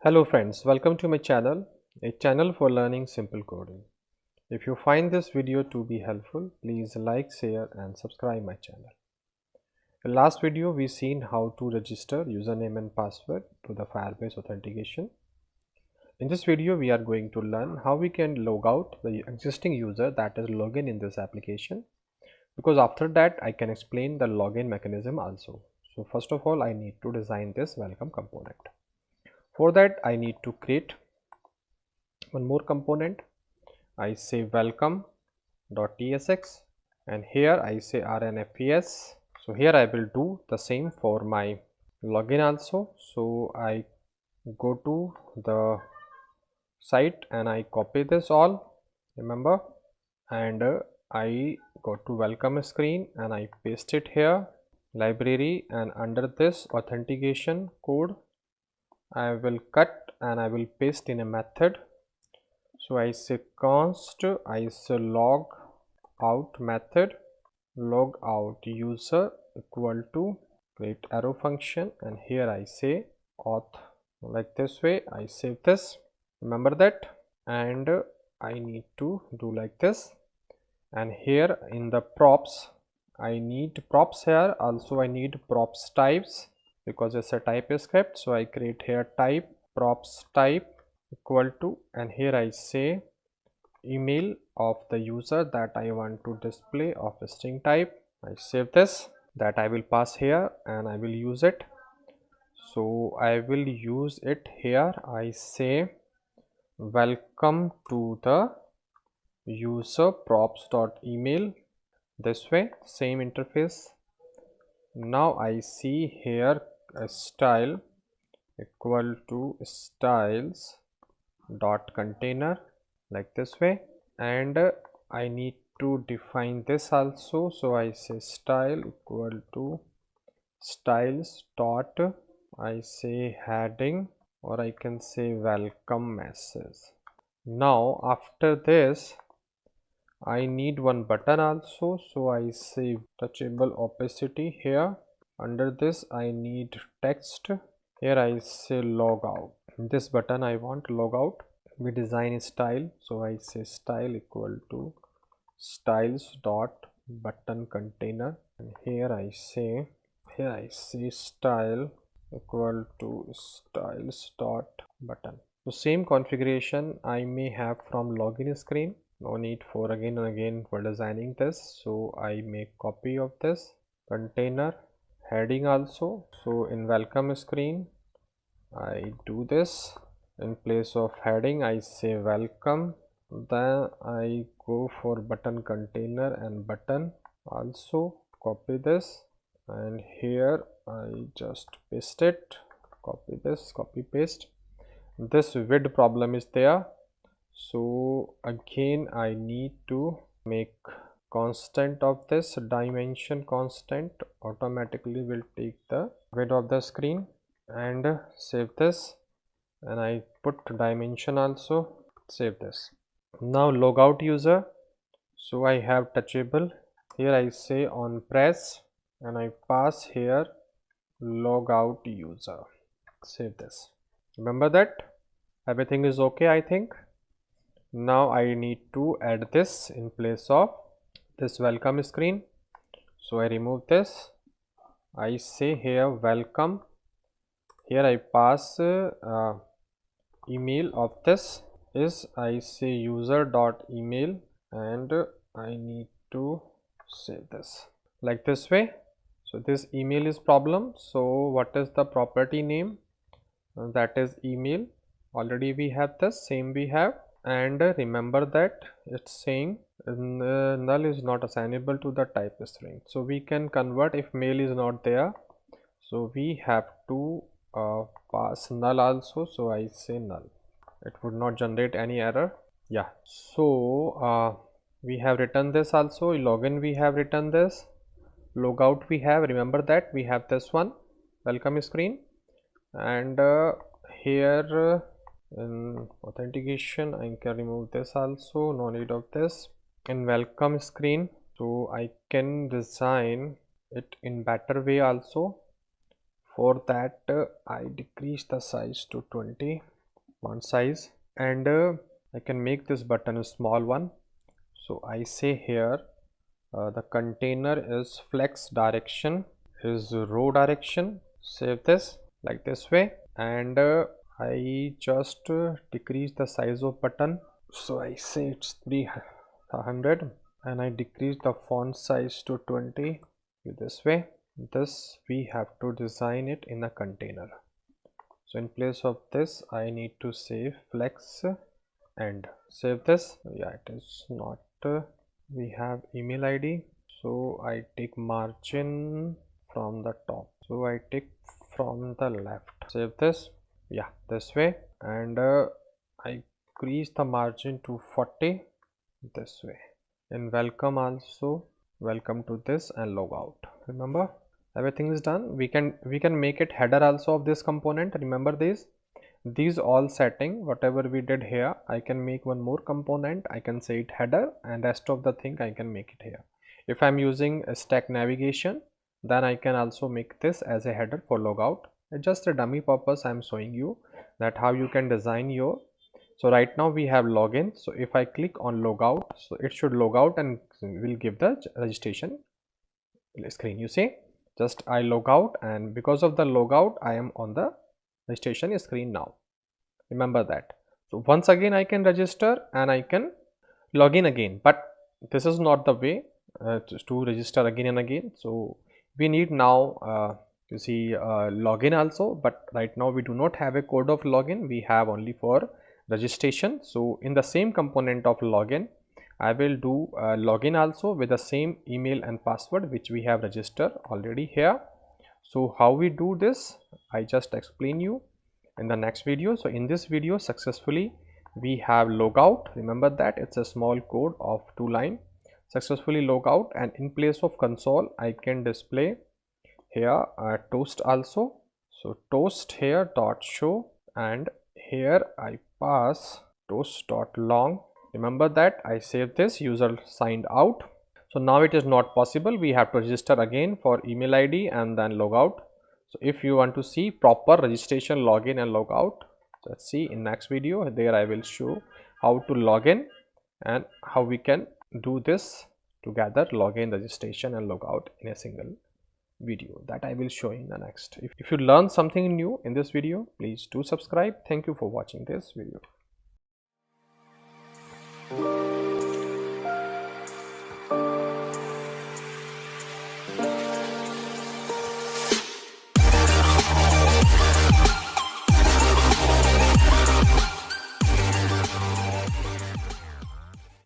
Hello friends, welcome to my channel, a channel for learning simple coding. If you find this video to be helpful, please like, share and subscribe my channel. In last video we seen how to register username and password to the Firebase authentication. In this video we are going to learn how we can log out the existing user that is login in this application, because after that I can explain the login mechanism also. So first of all I need to design this welcome component. For that I need to create one more component. I say welcome.tsx and here I say rnfes. So here I will do the same for my login also. So I go to the site and I copy this all, remember, and I go to welcome screen and I paste it here, library, and under this authentication code I will cut and I will paste in a method. So I say const, I say log out method, log out user equal to create arrow function, and here I say auth. Like this way I save this, remember that, and I need to do like this. And here in the props I need props here also, I need props types because it's a Typescript. So I create here type props type equal to, and here I say email of the user that I want to display of a string type. I save this, that I will pass here and I will use it. So I will use it here. I say welcome to the user props.email, this way, same interface. Now I see here a style equal to styles dot container, like this way, and I need to define this also. So I say style equal to styles dot, I say heading, or I can say welcome message. Now after this I need one button also. So I say touchable opacity here. Under this I need text. Here I say log out. This button I want log out. We design style. So I say style equal to styles dot button container. And here I say style equal to styles dot button. So same configuration I may have from login screen. No need for again and again for designing this. So I make copy of this container heading also. So in welcome screen I do this. In place of heading I say welcome, then I go for button container and button also, copy this, and here I just paste it, copy this, copy paste. This width problem is there, so again I need to make constant of this dimension constant, automatically will take the width of the screen, and save this, and I put dimension also, save this. Now logout user, so I have touchable, here I say on press and I pass here logout user, save this. Remember that everything is okay, I think. Now I need to add this in place of this welcome screen. So I remove this, I say here welcome, here I pass email of this is, I say user dot email, and I need to save this like this way. So this email is problem. So what is the property name? That is email. Already we have the same we have, and remember that it's saying null is not assignable to the type string. So we can convert if mail is not there. So we have to pass null also. So I say null, it would not generate any error. Yeah, so we have written this also. Login we have written this, logout we have, remember that we have this one welcome screen, and here in authentication I can remove this also, no need of this. In welcome screen, so I can design it in better way also. for that I decrease the size to 20 font size, and I can make this button a small one. So I say here the container is flex direction is row direction. Save this like this way, and I just decrease the size of button. So I say it's 300, and I decrease the font size to 20 this way. This we have to design it in a container. So in place of this I need to say flex and save this. Yeah, it is not we have email ID, so I take margin from the top, so I take from the left. Save this. Yeah, this way, and I increase the margin to 40 this way. In welcome also, welcome to this, and log out. Remember, everything is done. We can make it header also of this component. Remember these all setting, whatever we did here, I can make one more component. I can say it header, and rest of the thing I can make it here. If I'm using a stack navigation, then I can also make this as a header for logout. It's just a dummy purpose I'm showing you that how you can design your. So right now we have login. So if I click on logout, so it should log out and will give the registration screen. You see, just I log out, and because of the logout I am on the registration screen now. Remember that. So once again I can register and I can log in again, but this is not the way to register again and again. So we need now you see login also, but right now we do not have a code of login. We have only for registration. So in the same component of login, I will do login also with the same email and password which we have registered already here. So how we do this, I just explain you in the next video. So in this video successfully we have logout. Remember that it's a small code of 2 line. Successfully logout, and in place of console I can display here toast also. So toast here dot show, and here I pass toast dot long. Remember that I save this user signed out. So now it is not possible. We have to register again for email ID and then logout. So if you want to see proper registration, login and logout, let's see in next video. There I will show how to log in and how we can do this together, login, registration and logout in a single video. That I will show in the next. If you learn something new in this video, please do subscribe. Thank you for watching this video.